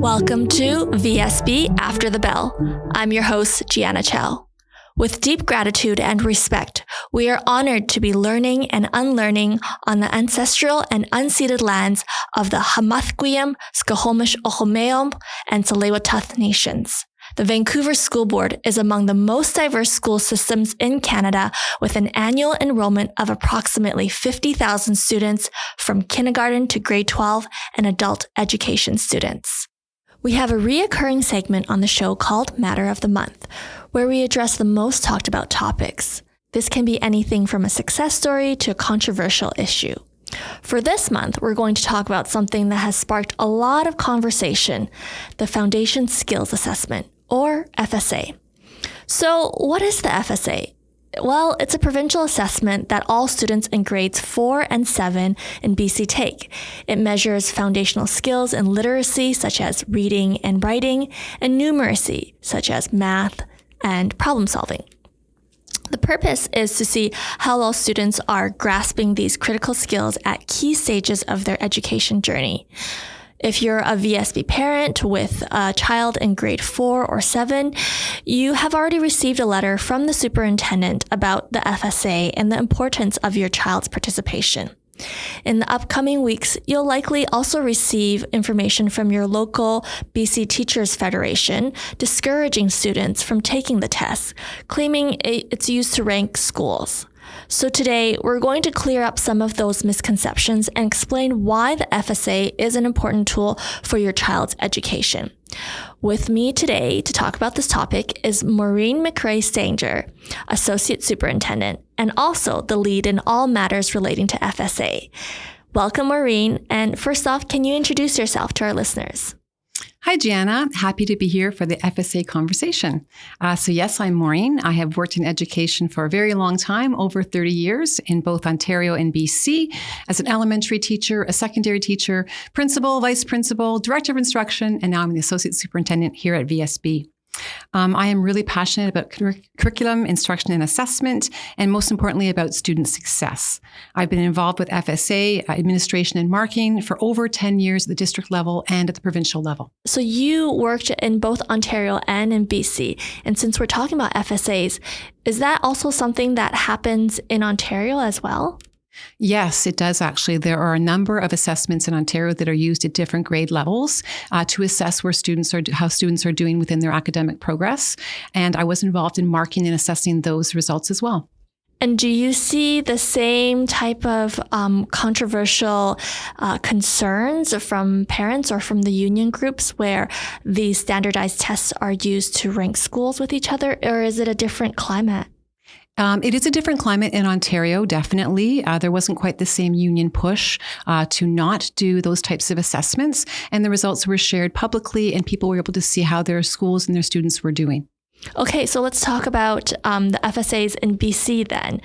Welcome to VSB After the Bell. I'm your host, Gianna Chell. With deep gratitude and respect, we are honored to be learning and unlearning on the ancestral and unceded lands of the Hamathquiam, Skohomish Ohomeom, and Tsleil-Waututh nations. The Vancouver School Board is among the most diverse school systems in Canada, with an annual enrollment of approximately 50,000 students from kindergarten to grade 12 and adult education students. We have a reoccurring segment on the show called Matter of the Month, where we address the most talked about topics. This can be anything from a success story to a controversial issue. For this month, we're going to talk about something that has sparked a lot of conversation, the Foundation Skills Assessment, or FSA. So what is the FSA? Well, it's a provincial assessment that all students in grades 4 and 7 in BC take. It measures foundational skills in literacy, such as reading and writing, and numeracy, such as math and problem solving. The purpose is to see how well students are grasping these critical skills at key stages of their education journey. If you're a VSB parent with a child in grade 4 or 7, you have already received a letter from the superintendent about the FSA and the importance of your child's participation. In the upcoming weeks, you'll likely also receive information from your local BC Teachers Federation discouraging students from taking the test, claiming it's used to rank schools. So today, we're going to clear up some of those misconceptions and explain why the FSA is an important tool for your child's education. With me today to talk about this topic is Maureen McRae-Stanger, Associate Superintendent, and also the lead in all matters relating to FSA. Welcome, Maureen. And first off, can you introduce yourself to our listeners? Hi, Gianna. Happy to be here for the FSA conversation. So yes, I'm Maureen. I have worked in education for a very long time, over 30 years, in both Ontario and BC, as an elementary teacher, a secondary teacher, principal, vice principal, director of instruction, and now I'm the associate superintendent here at VSB. I am really passionate about curriculum, instruction, and assessment, and most importantly, about student success. I've been involved with FSA, administration and marking for over 10 years at the district level and at the provincial level. So you worked in both Ontario and in BC. And since we're talking about FSAs, is that also something that happens in Ontario as well? Yes, it does actually. There are a number of assessments in Ontario that are used at different grade levels to assess how students are doing within their academic progress. And I was involved in marking and assessing those results as well. And do you see the same type of controversial concerns from parents or from the union groups where these standardized tests are used to rank schools with each other, or is it a different climate? It is a different climate in Ontario, definitely. There wasn't quite the same union push to not do those types of assessments, and the results were shared publicly, and people were able to see how their schools and their students were doing. Okay, so let's talk about the FSAs in BC then.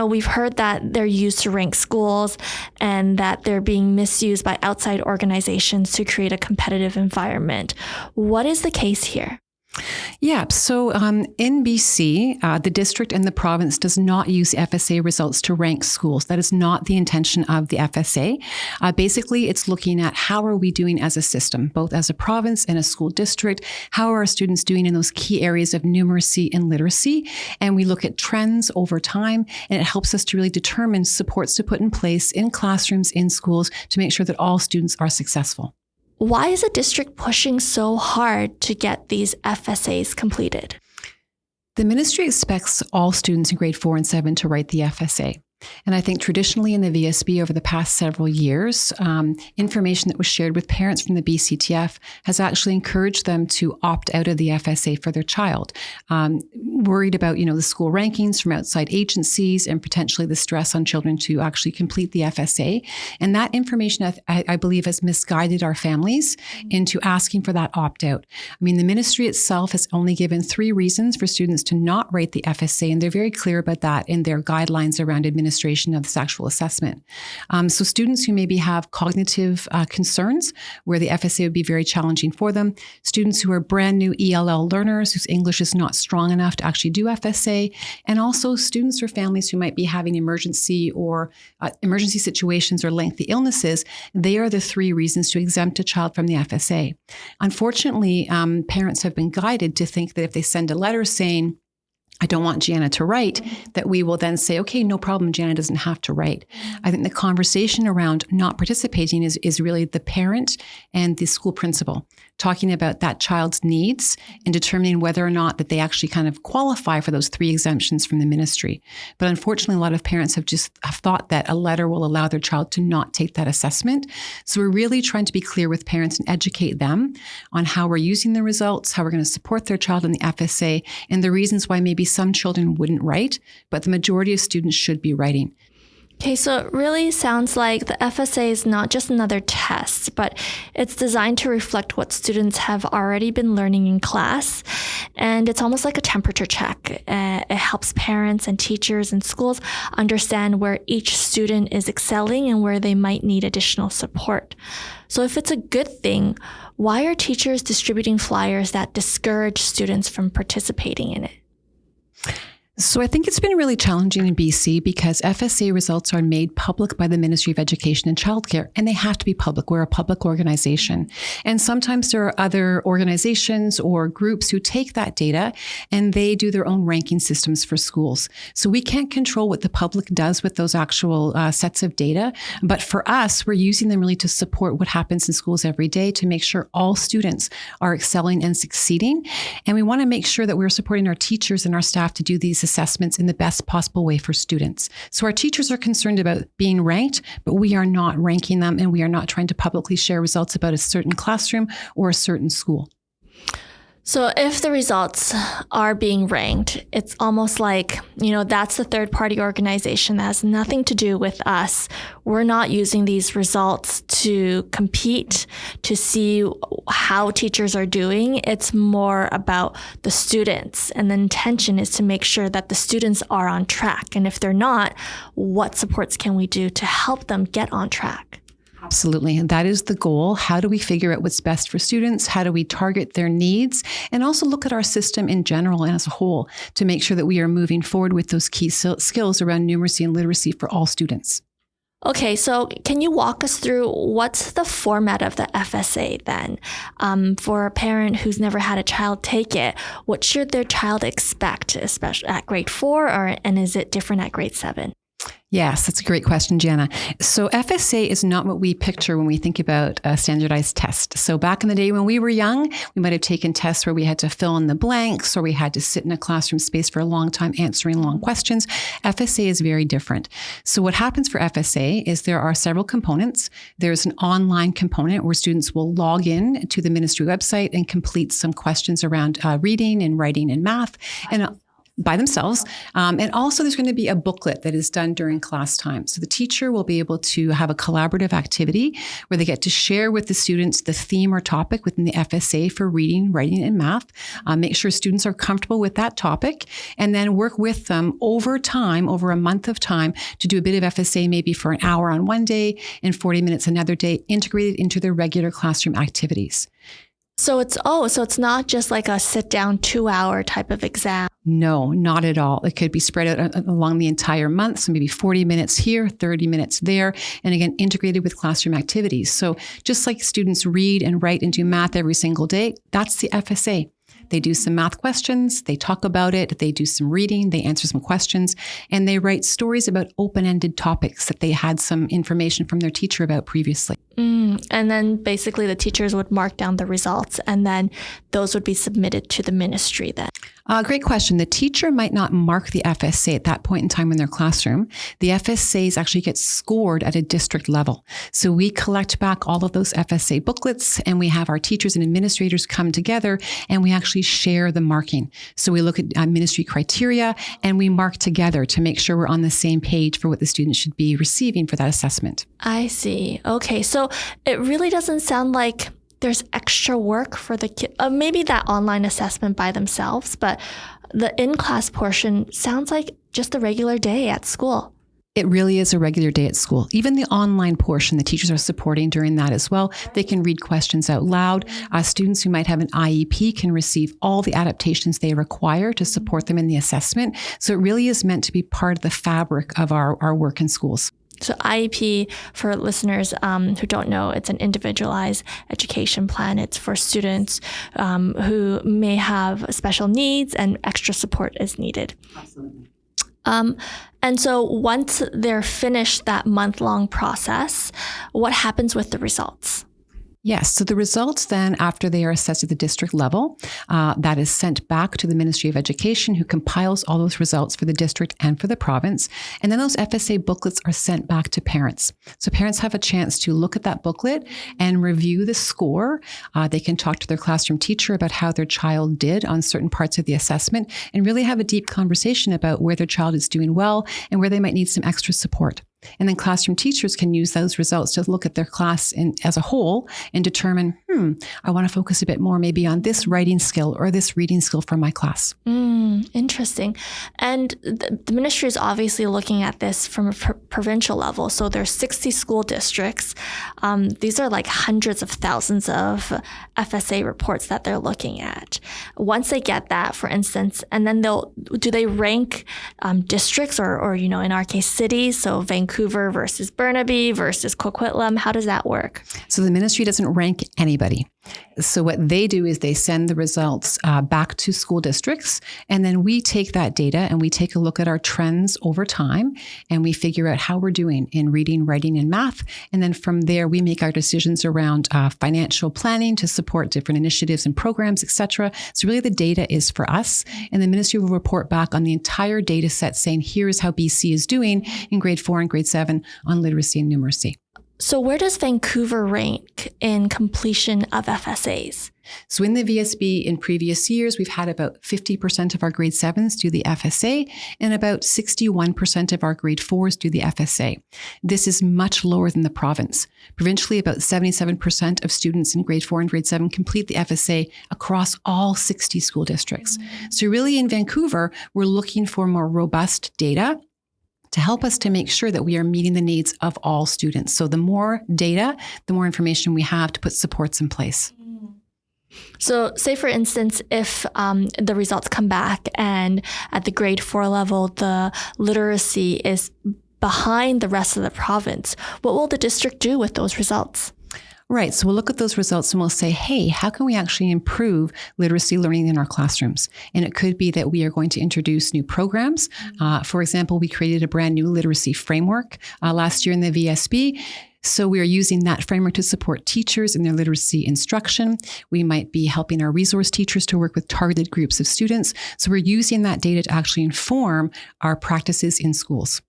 We've heard that they're used to rank schools and that they're being misused by outside organizations to create a competitive environment. What is the case here? Yeah, so in BC, the district and the province does not use FSA results to rank schools. That is not the intention of the FSA. Basically, it's looking at how are we doing as a system, both as a province and a school district. How are our students doing in those key areas of numeracy and literacy? And we look at trends over time, and it helps us to really determine supports to put in place in classrooms, in schools, to make sure that all students are successful. Why is the district pushing so hard to get these FSAs completed? The ministry expects all students in grade 4 and 7 to write the FSA. And I think traditionally in the VSB over the past several years, information that was shared with parents from the BCTF has actually encouraged them to opt out of the FSA for their child, worried about, the school rankings from outside agencies and potentially the stress on children to actually complete the FSA. And that information, I believe, has misguided our families into asking for that opt-out. The ministry itself has only given 3 reasons for students to not write the FSA, and they're very clear about that in their guidelines around administration administration of this actual assessment. So students who maybe have cognitive concerns, where the FSA would be very challenging for them, students who are brand new ELL learners whose English is not strong enough to actually do FSA, and also students or families who might be having emergency situations or lengthy illnesses. They are the three reasons to exempt a child from the FSA. Unfortunately, parents have been guided to think that if they send a letter saying, I don't want Gianna to write, that we will then say, okay, no problem, Gianna doesn't have to write. I think the conversation around not participating is really the parent and the school principal talking about that child's needs and determining whether or not that they actually kind of qualify for those three exemptions from the ministry. But unfortunately, a lot of parents have thought that a letter will allow their child to not take that assessment. So we're really trying to be clear with parents and educate them on how we're using the results, how we're going to support their child in the FSA, and the reasons why maybe some children wouldn't write, but the majority of students should be writing. Okay, so it really sounds like the FSA is not just another test, but it's designed to reflect what students have already been learning in class. And it's almost like a temperature check. It helps parents and teachers and schools understand where each student is excelling and where they might need additional support. So if it's a good thing, why are teachers distributing flyers that discourage students from participating in it? So I think it's been really challenging in BC because FSA results are made public by the Ministry of Education and Childcare, and they have to be public. We're a public organization. And sometimes there are other organizations or groups who take that data and they do their own ranking systems for schools. So we can't control what the public does with those actual sets of data. But for us, we're using them really to support what happens in schools every day to make sure all students are excelling and succeeding. And we want to make sure that we're supporting our teachers and our staff to do these assessments in the best possible way for students. So our teachers are concerned about being ranked, but we are not ranking them and we are not trying to publicly share results about a certain classroom or a certain school. So if the results are being ranked, it's almost like, that's the third party organization that has nothing to do with us. We're not using these results to compete, to see how teachers are doing. It's more about the students. And the intention is to make sure that the students are on track. And if they're not, what supports can we do to help them get on track? Absolutely. And that is the goal. How do we figure out what's best for students? How do we target their needs? And also look at our system in general and as a whole to make sure that we are moving forward with those key skills around numeracy and literacy for all students. Okay, so can you walk us through what's the format of the FSA then? For a parent who's never had a child take it, what should their child expect, especially at grade 4, and is it different at grade 7? Yes, that's a great question, Gianna. So FSA is not what we picture when we think about a standardized test. So back in the day when we were young, we might have taken tests where we had to fill in the blanks or we had to sit in a classroom space for a long time answering long questions. FSA is very different. So what happens for FSA is there are several components. There's an online component where students will log in to the ministry website and complete some questions around reading and writing and math and by themselves. And also there's going to be a booklet that is done during class time. So the teacher will be able to have a collaborative activity where they get to share with the students the theme or topic within the FSA for reading, writing, and math. Make sure students are comfortable with that topic and then work with them over time, over a month of time to do a bit of FSA maybe for an hour on one day and 40 minutes another day, integrated into their regular classroom activities. So it's not just like a sit down 2-hour type of exam. No, not at all. It could be spread out along the entire month. So maybe 40 minutes here, 30 minutes there. And again, integrated with classroom activities. So just like students read and write and do math every single day, that's the FSA. They do some math questions, they talk about it, they do some reading, they answer some questions, and they write stories about open-ended topics that they had some information from their teacher about previously. And then basically the teachers would mark down the results and then those would be submitted to the ministry then. Great question. The teacher might not mark the FSA at that point in time in their classroom. The FSAs actually get scored at a district level. So we collect back all of those FSA booklets and we have our teachers and administrators come together and we actually share the marking. So we look at ministry criteria and we mark together to make sure we're on the same page for what the students should be receiving for that assessment. I see. Okay. So it really doesn't sound like there's extra work for the kid. Maybe that online assessment by themselves, but the in-class portion sounds like just a regular day at school. It really is a regular day at school. Even the online portion, the teachers are supporting during that as well. They can read questions out loud. Students who might have an IEP can receive all the adaptations they require to support them in the assessment. So it really is meant to be part of the fabric of our work in schools. So IEP, for listeners who don't know, it's an individualized education plan. It's for students who may have special needs and extra support is needed. Absolutely. And so once they're finished that month-long process, what happens with the results? Yes. So the results then, after they are assessed at the district level, that is sent back to the Ministry of Education, who compiles all those results for the district and for the province. And then those FSA booklets are sent back to parents. So parents have a chance to look at that booklet and review the score. They can talk to their classroom teacher about how their child did on certain parts of the assessment and really have a deep conversation about where their child is doing well and where they might need some extra support. And then classroom teachers can use those results to look at their class as a whole and determine, I want to focus a bit more maybe on this writing skill or this reading skill for my class. Interesting. And the ministry is obviously looking at this from a provincial level. So there's 60 school districts. These are like hundreds of thousands of FSA reports that they're looking at. Once they get that, for instance, and then do they rank districts or in our case, cities? So Vancouver versus Burnaby versus Coquitlam. How does that work? So the ministry doesn't rank anybody. So what they do is they send the results back to school districts, and then we take that data and we take a look at our trends over time, and we figure out how we're doing in reading, writing, and math. And then from there, we make our decisions around financial planning to support different initiatives and programs, etc. So really the data is for us, and the ministry will report back on the entire data set saying, here's how BC is doing in grade 4 and grade 7 on literacy and numeracy. So where does Vancouver rank in completion of FSAs? So in the VSB in previous years, we've had about 50% of our grade 7s do the FSA and about 61% of our grade 4s do the FSA. This is much lower than the province. Provincially, about 77% of students in grade 4 and grade 7 complete the FSA across all 60 school districts. So really in Vancouver, we're looking for more robust data to help us to make sure that we are meeting the needs of all students. So the more data, the more information we have to put supports in place. So say, for instance, if the results come back and at the grade 4 level, the literacy is behind the rest of the province, what will the district do with those results? Right. So we'll look at those results and we'll say, hey, how can we actually improve literacy learning in our classrooms? And it could be that we are going to introduce new programs. For example, we created a brand new literacy framework last year in the VSB. So we are using that framework to support teachers in their literacy instruction. We might be helping our resource teachers to work with targeted groups of students. So we're using that data to actually inform our practices in schools.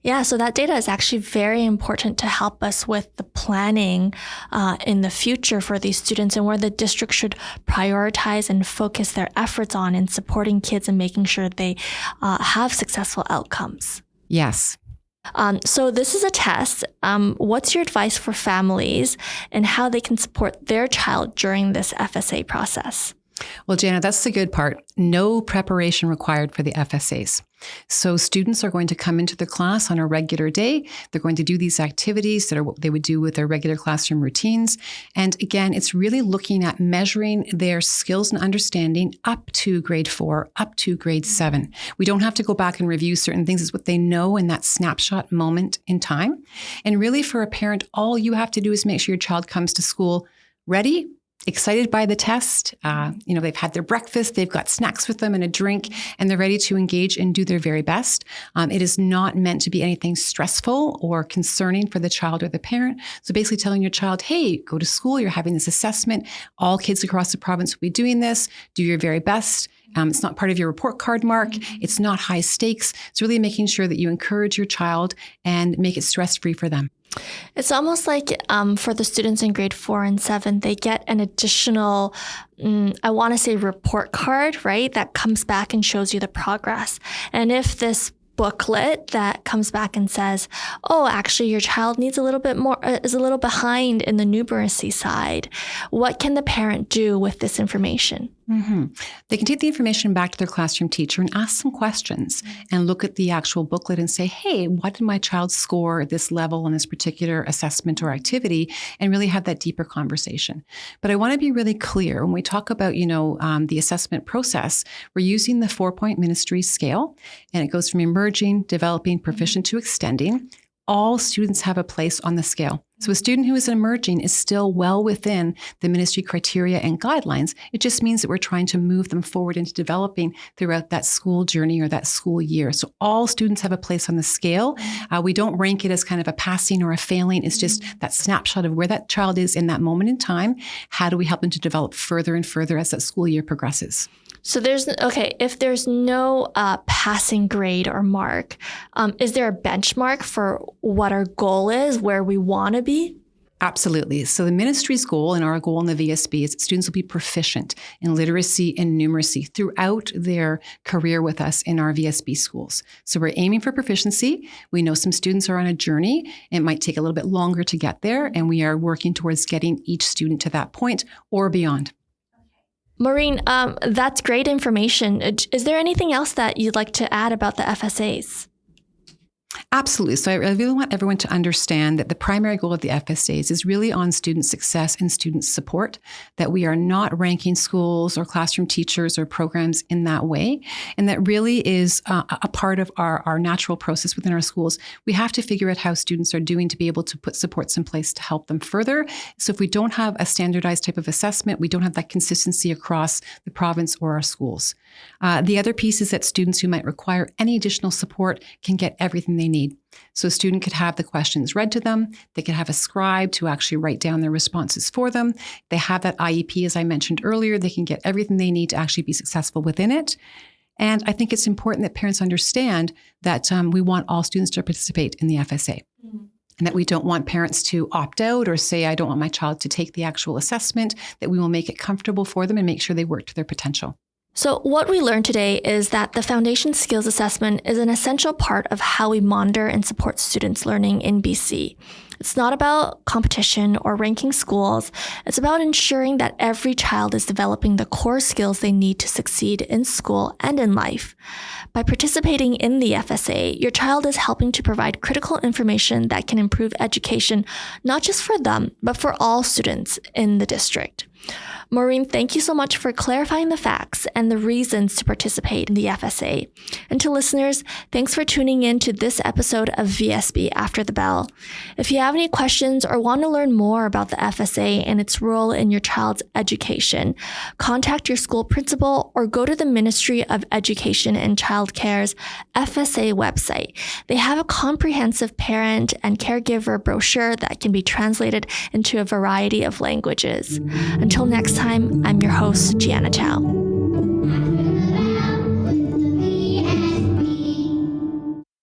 Yeah, so that data is actually very important to help us with the planning in the future for these students and where the district should prioritize and focus their efforts on in supporting kids and making sure they have successful outcomes. Yes. So this is a test. What's your advice for families and how they can support their child during this FSA process? Well, Jana, that's the good part. No preparation required for the FSAs. So students are going to come into the class on a regular day. They're going to do these activities that are what they would do with their regular classroom routines. And again, it's really looking at measuring their skills and understanding up to grade 4, up to grade 7. We don't have to go back and review certain things. It's what they know in that snapshot moment in time. And really for a parent, all you have to do is make sure your child comes to school ready, excited by the test. They've had their breakfast, they've got snacks with them and a drink, and they're ready to engage and do their very best. It is not meant to be anything stressful or concerning for the child or the parent. So basically telling your child, hey, go to school, you're having this assessment. All kids across the province will be doing this. Do your very best. It's not part of your report card mark. It's not high stakes. It's really making sure that you encourage your child and make it stress-free for them. It's almost like for the students in grade 4 and 7, they get an additional, I want to say report card, right? That comes back and shows you the progress. And if this booklet that comes back and says, oh, actually your child needs a little bit more, is a little behind in the numeracy side, what can the parent do with this information? They can take the information back to their classroom teacher and ask some questions and look at the actual booklet and say, hey, what did my child score at this level on this particular assessment or activity, and really have that deeper conversation. But I want to be really clear when we talk about, the assessment process, we're using the 4-point ministry scale, and it goes from emerging, developing, proficient to extending. All students have a place on the scale. So a student who is emerging is still well within the ministry criteria and guidelines. It just means that we're trying to move them forward into developing throughout that school journey or that school year. So all students have a place on the scale. We don't rank it as kind of a passing or a failing. It's just that snapshot of where that child is in that moment in time. How do we help them to develop further and further as that school year progresses? So if there's no passing grade or mark, is there a benchmark for what our goal is, where we want to be? Absolutely. So the ministry's goal and our goal in the VSB is that students will be proficient in literacy and numeracy throughout their career with us in our VSB schools. So we're aiming for proficiency. We know some students are on a journey. It might take a little bit longer to get there, and we are working towards getting each student to that point or beyond. Maureen, that's great information. Is there anything else that you'd like to add about the FSAs? Absolutely. So I really want everyone to understand that the primary goal of the FSAs is really on student success and student support, that we are not ranking schools or classroom teachers or programs in that way. And that really is a part of our natural process within our schools. We have to figure out how students are doing to be able to put supports in place to help them further. So if we don't have a standardized type of assessment, we don't have that consistency across the province or our schools. The other piece is that students who might require any additional support can get everything they need. So a student could have the questions read to them. They could have a scribe to actually write down their responses for them. They have that IEP, as I mentioned earlier. They can get everything they need to actually be successful within it. And I think it's important that parents understand that we want all students to participate in the FSA. And that we don't want parents to opt out or say, I don't want my child to take the actual assessment, that we will make it comfortable for them and make sure they work to their potential. So what we learned today is that the Foundation Skills Assessment is an essential part of how we monitor and support students' learning in BC. It's not about competition or ranking schools. It's about ensuring that every child is developing the core skills they need to succeed in school and in life. By participating in the FSA, your child is helping to provide critical information that can improve education, not just for them, but for all students in the district. Maureen, thank you so much for clarifying the facts and the reasons to participate in the FSA. And to listeners, thanks for tuning in to this episode of VSB After the Bell. If you have any questions or want to learn more about the FSA and its role in your child's education, contact your school principal or go to the Ministry of Education and Child Care's FSA website. They have a comprehensive parent and caregiver brochure that can be translated into a variety of languages. Until next time, I'm your host, Gianna Chow.